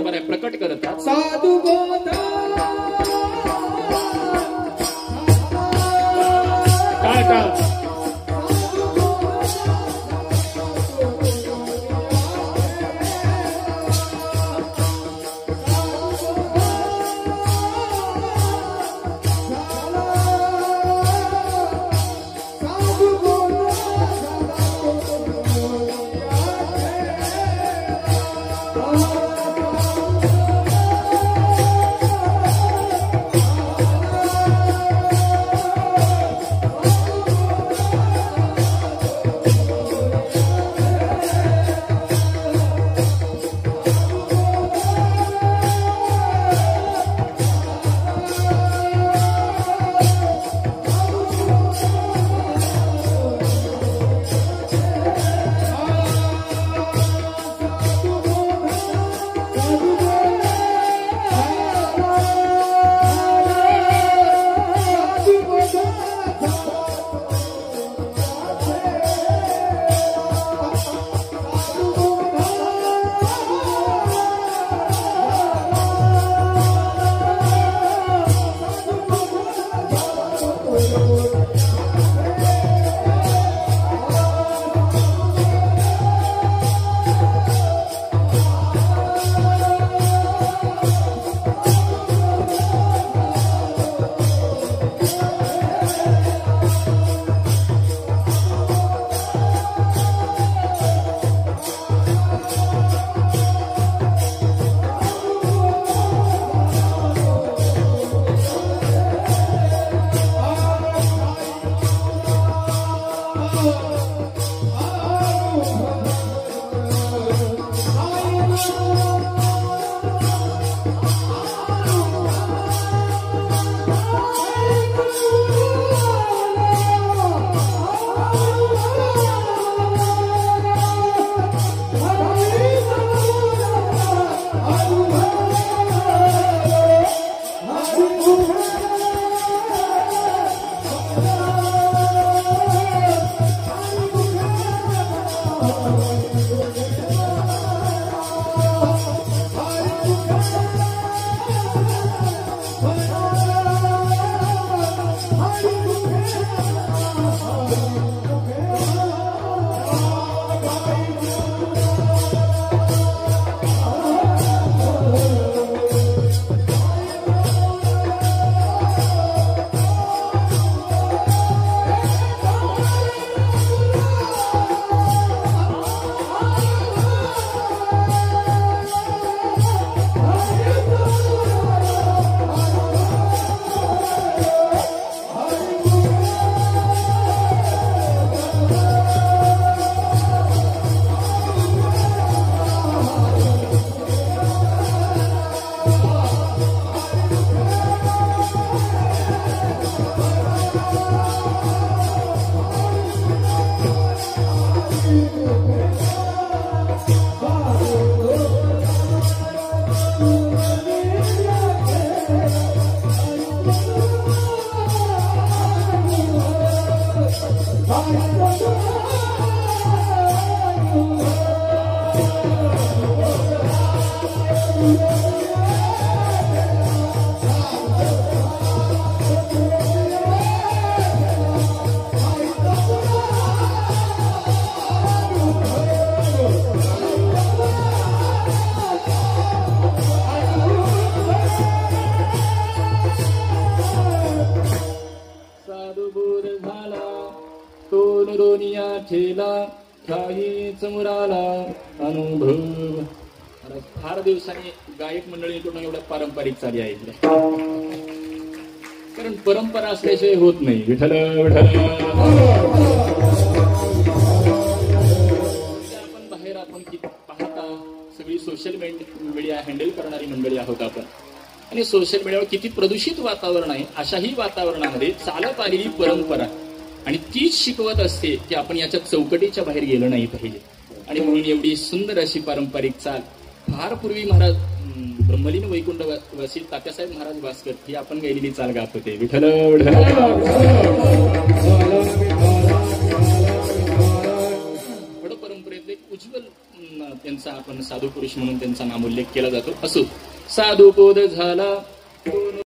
बरोबर आहे प्रकट करतात. साधू बोध काय ठेला काही चमुराला अनुभव. फार दिवसांनी गायक मंडळीकडून एवढं पारंपरिक चाली आहे इकडे, कारण परंपरा असल्याशिवाय होत नाही. विठ्ठल विठ्ठल. आपण बाहेर आपण पाहता सगळी सोशल मीडिया हँडल करणारी मंडळी आहोत आपण, आणि सोशल मीडियावर किती प्रदूषित वातावरण आहे. अशाही वातावरणामध्ये चालत आलेली परंपरा आणि तीच शिकवत असते की आपण याच्या चौकटीच्या बाहेर गेलो नाही पाहिजे. आणि म्हणून एवढी सुंदर अशी पारंपरिक चाल फार पूर्वी महाराज ब्रह्मलीन वैकुंठ वासी तात्यासाहेब महाराज भास्कर ही आपण गायलेली चाल गात होते. विठ्ठल परंपरेतले एक उज्ज्वल यांचा आपण साधू पुरुष म्हणून त्यांचा नामोल्लेख केला जातो. असो, साधू बोध झाला